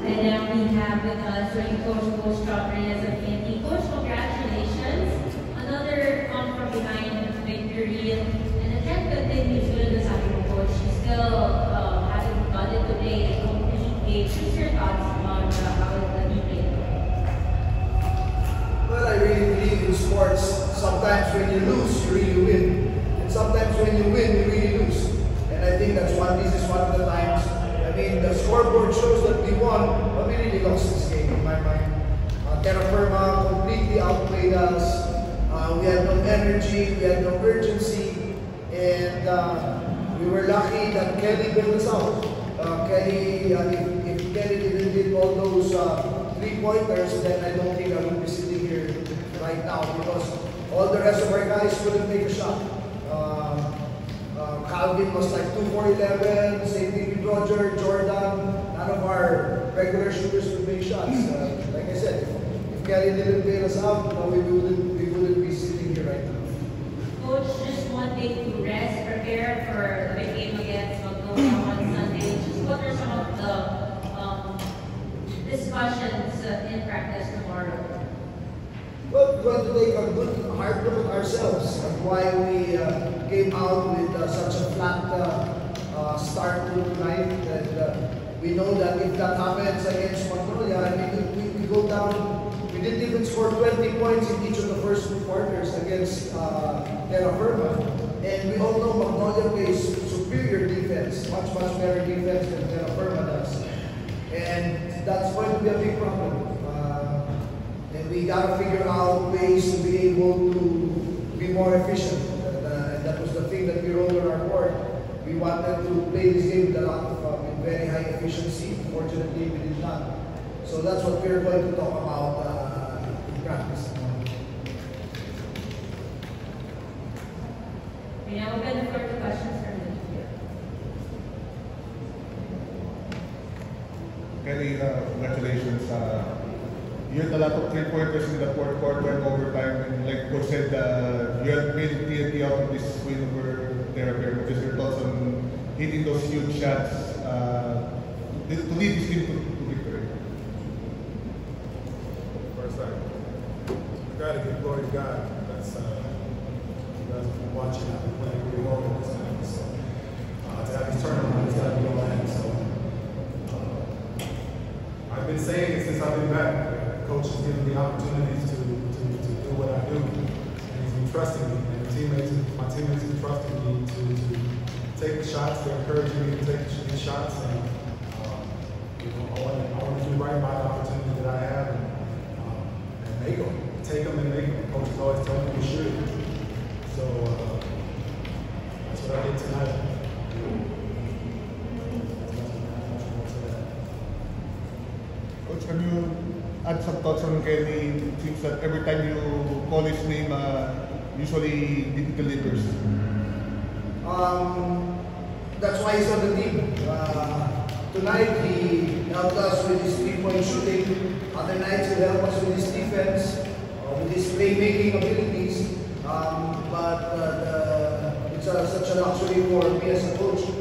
And now we have with us Coach John Reyes of PNP. Coach, congratulations. Another come from behind victory. And the trend continues good as a coach. You still haven't got it today. A complete game. What's your thoughts on how the team played? Well, I really believe in sports. Sometimes when you lose, you really win. And sometimes when you win, you really lose. And I think this is one of the times. I mean, the scoreboard shows that we won, but we really lost this game in my mind. Terra Firma completely outplayed us. We had no energy, we had no urgency, and we were lucky that Kelly bailed us out. Kelly, if Kelly didn't hit all those 3-pointers, then I don't think I would be sitting here right now because all the rest of our guys couldn't take a shot. Calvin was like 2 for 11, same thing with Roger, Jordan. None of our regular shooters could make shots. Like I said, if Kelly didn't bail us out, we wouldn't be sitting here right now. Coach, just one day to rest, prepare for the big game against Magnolia on Sunday. Just what are some of the discussions in practice tomorrow? Well, we want to take a good hard look at ourselves and why we came out with such a flat start to tonight. And we know that if that happens against Magnolia, I mean, we go down. We didn't even score 20 points in each of the first 2 quarters against Terra Firma. And we all know Magnolia plays superior defense, much better defense than Terra Firma does. And that's going to be a big problem. And we got to figure out ways to be able to be more efficient. And that was the thing that we wrote on our board. We wanted to play this game with a lot of very high efficiency. Fortunately, we did not. So that's what we're going to talk about in practice. We now open the floor to questions from the media. Kelly, congratulations. You had a lot of 3-pointers in the 4th quarter and overtime. And like Coach said, you had made TNT out of this win over Terra Firma. Just your thoughts on hitting those huge shots to lead this team to victory. First, I got to give glory to God. That's you guys have been watching. I've been playing really well with this time. So to have these tournaments, it's got to be all in. So I've been saying it since I've been back. Coach has given me opportunities to do what I do, and he's been trusting me. And my teammates have been trusting me to take the shots. They're encouraging me to take these shots, and I want to do right by the opportunity that I have and make them, take them and make them. Coach is always telling me we should. So that's what I did tonight. Coach, can you add some thoughts on Kelly? It seems that every time you call his name, usually he delivers. That's why he's on the team. Tonight he helped us with his 3-point shooting. Other nights he'll help us with his defense, with his playmaking abilities. It's such a luxury for me as a coach to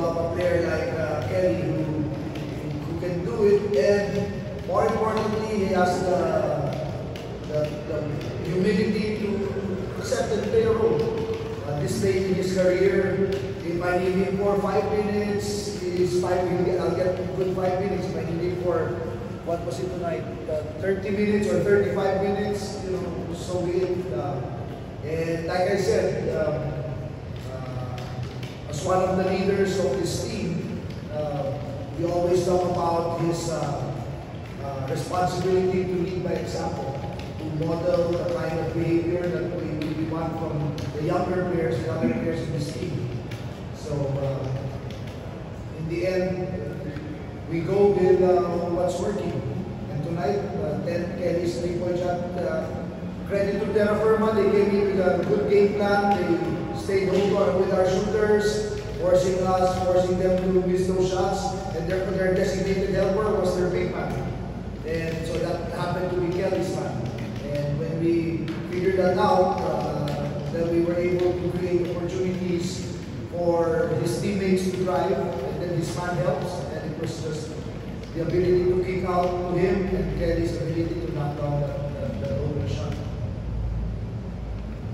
have a player like Kelly who can do it, and more importantly, he has the humility to accept and play a role. At this stage in his career, if I need him for 5 minutes, I'll get a good 5 minutes. If I need him for, what was it tonight, 30 minutes or 35 minutes, so be it. And like I said, as one of the leaders of this team, we always talk about his responsibility to lead by example, to model the kind of behavior that we want from the younger players and other players in this team. So in the end, we go with what's working. And tonight, Kelly's 3-point shot, credit to Terra Firma, they came in with a good game plan. They stayed over with our shooters, forcing them to miss those shots. And therefore their designated helper was their big man. And so that happened to be Kelly's man. And when we figured that out, then we were able to create opportunities for his teammates to drive, and then his man helps, and it was just the ability to kick out to him and Kelly's ability to knock down the open shot.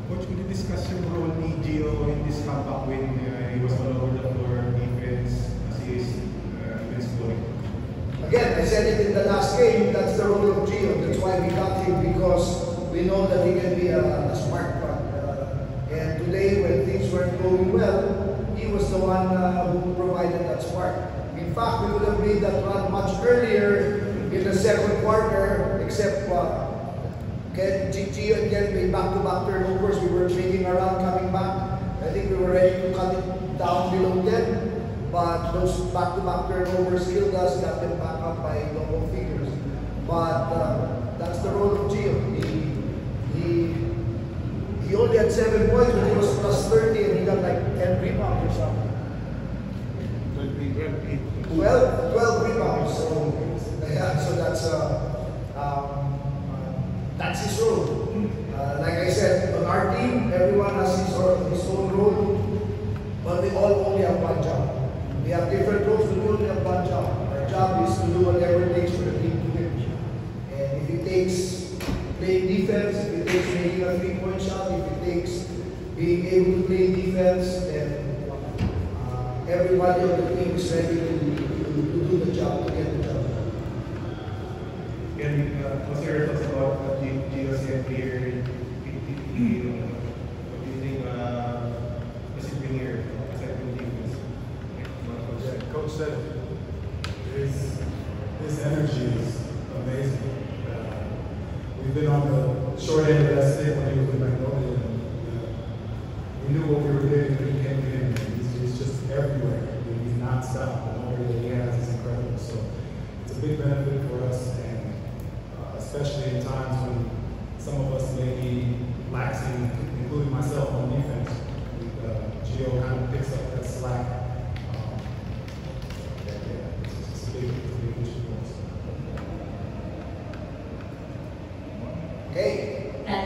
Coach, could you discuss yung role ni Gio in this comeback win? He was all over the floor, defense, assist, defense scoring. Again, I said it in the last game, that's the role of Gio. That's why we got him, because we know that he can be a smart one. And today, when things weren't going well, he was the one who provided that spark. In fact, we would have made that run much earlier in the second quarter, except Gio and Ken made back-to-back turnovers. We were trading around, coming back. I think we were ready to cut it down below 10, but those back-to-back turnovers killed us, got them back up by double figures. But that's the role of Gio. He only had 7 points, but he was plus 30 and he got like 10 rebounds or something. 12 rebounds. So yeah, so that's his role. Like I said, on our team, everyone has his own role, but we all only have one job. We have different roles, but we only have one job. Our job is to do whatever it takes for the team to win. And if it takes playing defense, if it takes making a 3-point shot, if it takes being able to play defense, then everybody on the team is ready to do the job, to get the job done. What's your thoughts about Gio said here? What do you think was he bring here aside from defense? Yeah, Coach said his energy is amazing. We've been on the short end of that stick when he was with Magnolia. We knew what we were getting when he came in. He's just everywhere. He's not stopped. The number that he has is incredible. So it's a big benefit for us, and especially in times when some of us may be laxing, including myself, on defense. Gio kind of picks up that slack. It's a big issue for us. Okay. That